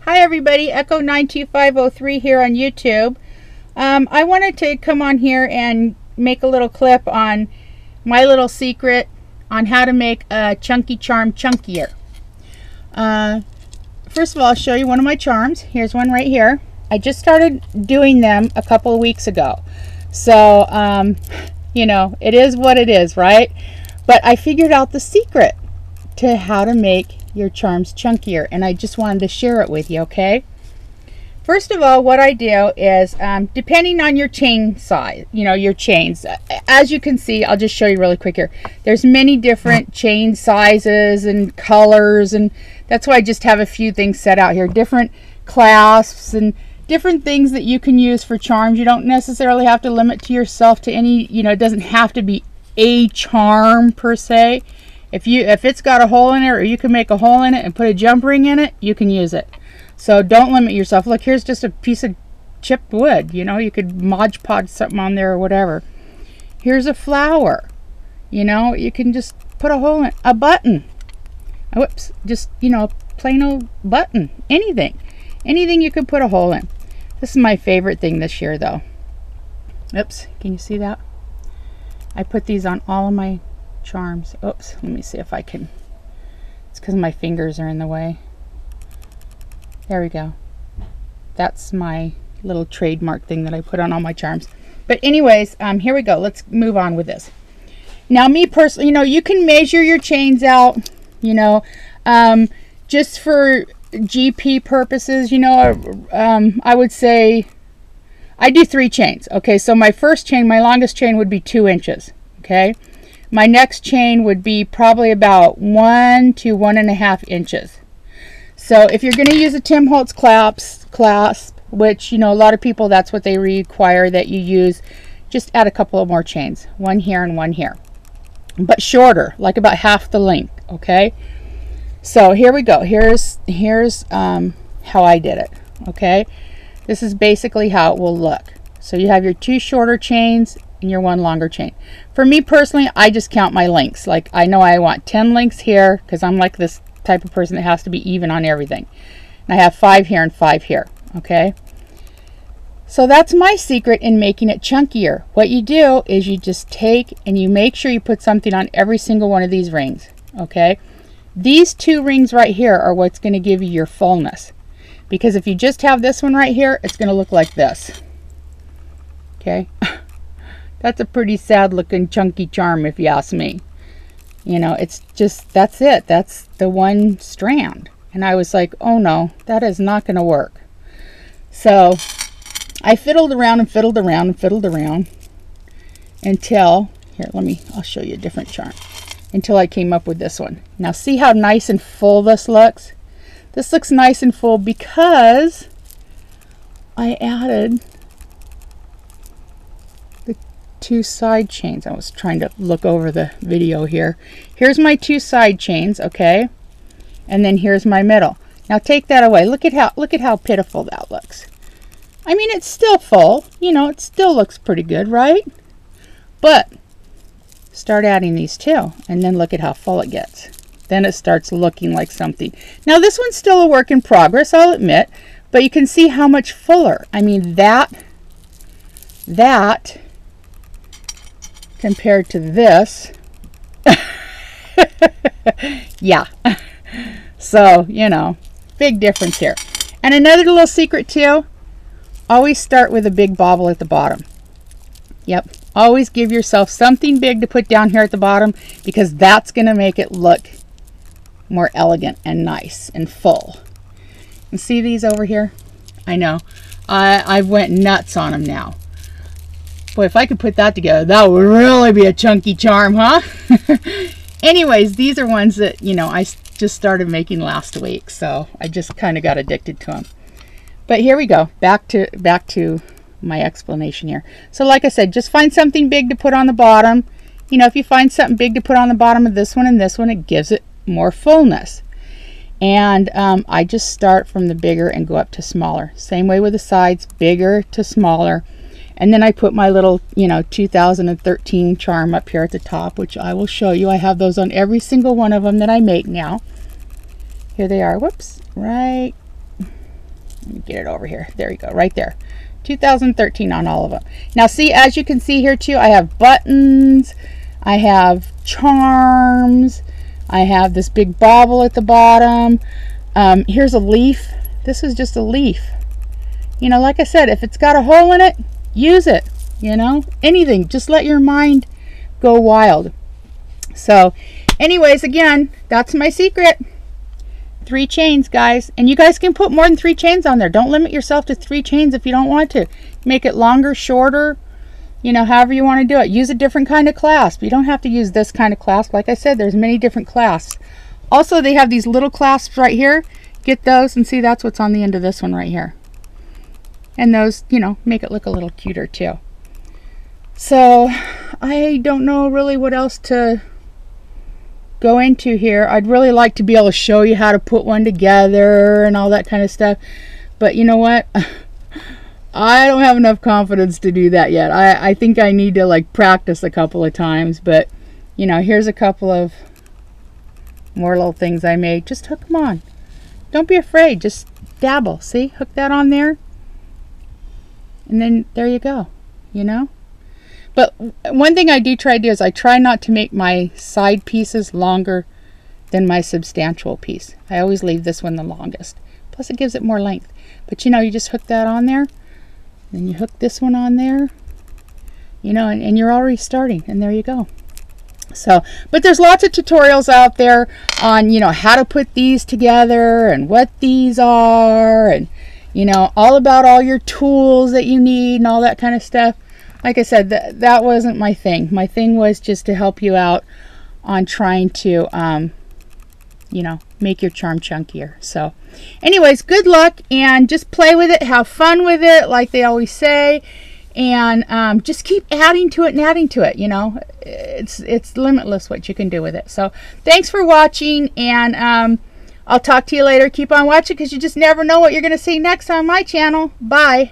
Hi everybody, Echo92503 here on YouTube. I wanted to come on here and make a little clip on my little secret on how to make a chunky charm chunkier. First of all, I'll show you one of my charms. Here's one right here. I just started doing them a couple of weeks ago. So, you know, it is what it is, right? But I figured out the secret to how to make your charms chunkier, and I just wanted to share it with you, okay? First of all, what I do is, depending on your chain size, you know, your chains, as you can see, I'll just show you really quick here. There's many different chain sizes and colors, and that's why I just have a few things set out here. Different clasps and different things that you can use for charms. You don't necessarily have to limit to yourself to any, you know, it doesn't have to be a charm per se. If it's got a hole in it, or you can make a hole in it and put a jump ring in it, you can use it. So don't limit yourself. Look, here's just a piece of chipped wood. You know, you could Mod Podge something on there or whatever. Here's a flower. You know, you can just put a hole in it. A button. Whoops, just, you know, a plain old button. Anything. Anything you could put a hole in. This is my favorite thing this year, though. Oops, can you see that? I put these on all of my charms. Oops, let me see if I can. It's because my fingers are in the way. There we go. That's my little trademark thing that I put on all my charms. But anyways, here we go. Let's move on with this. Now, me personally, you know, you can measure your chains out, you know, just for GP purposes, you know, I would say I do 3 chains. Okay, so my first chain, my longest chain would be 2 inches. Okay. My next chain would be probably about 1 to 1.5 inches. So if you're going to use a Tim Holtz clasp, which, you know, a lot of people, that's what they require that you use, just add a couple of more chains. 1 here and 1 here. But shorter, like about half the length, okay? So here we go. Here's how I did it, okay? This is basically how it will look. So you have your 2 shorter chains and your 1 longer chain. For me personally, I just count my links. Like, I know I want 10 links here because I'm like this type of person that has to be even on everything. And I have 5 here and 5 here, okay? So that's my secret in making it chunkier. What you do is you just take and you make sure you put something on every single one of these rings, okay? These 2 rings right here are what's going to give you your fullness. Because if you just have this one right here, it's going to look like this, okay? That's a pretty sad looking chunky charm if you ask me. You know, it's just, that's it. That's the one strand. And I was like, oh no, that is not going to work. So I fiddled around and fiddled around and fiddled around until, here, I'll show you a different charm. Until I came up with this one. Now see how nice and full this looks? This looks nice and full because I added 2 side chains. I was trying to look over the video here. Here's my 2 side chains, okay? And then here's my middle. Now take that away. Look at how pitiful that looks. I mean, it's still full. You know, it still looks pretty good, right? But start adding these 2, and then look at how full it gets. Then it starts looking like something. Now this one's still a work in progress, I'll admit, but you can see how much fuller. I mean, that compared to this, yeah. So, you know, big difference here. And another little secret too, always start with a big bobble at the bottom. Yep, always give yourself something big to put down here at the bottom, because that's going to make it look more elegant and nice and full. And see these over here? I know, I went nuts on them now. Boy, if I could put that together, that would really be a chunky charm, huh? Anyways, these are ones that, you know, I just started making last week, so I just kind of got addicted to them. But here we go, back to my explanation here. So like I said, just find something big to put on the bottom. You know, if you find something big to put on the bottom of this one and this one, it gives it more fullness. And I just start from the bigger and go up to smaller. Same way with the sides, bigger to smaller. And then I put my little, you know, 2013 charm up here at the top, which I will show you. I have those on every single one of them that I make now. Here they are. Whoops. Right Let me get it over here. There you go, right there. 2013 on all of them. Now see, as you can see here too, I have buttons, I have charms, I have this big bauble at the bottom. Here's a leaf. This is just a leaf. You know, like I said, if it's got a hole in it, use it. You know, anything. Just let your mind go wild. So, anyways, again, that's my secret. 3 chains, guys. And you guys can put more than 3 chains on there. Don't limit yourself to 3 chains if you don't want to. Make it longer, shorter, you know, however you want to do it. Use a different kind of clasp. You don't have to use this kind of clasp. Like I said, there's many different clasps. Also, they have these little clasps right here. Get those and see, that's what's on the end of this one right here. And those, you know, make it look a little cuter too. So, I don't know really what else to go into here. I'd really like to be able to show you how to put one together and all that kind of stuff. But you know what? I don't have enough confidence to do that yet. I think I need to like practice a couple of times. But, you know, here's a couple of more little things I made. Just hook them on. Don't be afraid. Just dabble. See? Hook that on there. And then there you go. You know? But one thing I do try to do is I try not to make my side pieces longer than my substantial piece. I always leave this one the longest. Plus it gives it more length. But you know, you just hook that on there. Then you hook this one on there. You know, and you're already starting. And there you go. So, but there's lots of tutorials out there on, you know, how to put these together and what these are. And, you know, all about all your tools that you need and all that kind of stuff. Like I said, that wasn't my thing. My thing was just to help you out on trying to, you know, make your charm chunkier. So, anyways, good luck and just play with it. Have fun with it, like they always say. And just keep adding to it and adding to it. You know, it's limitless what you can do with it. So, thanks for watching. And I'll talk to you later. Keep on watching because you just never know what you're going to see next on my channel. Bye.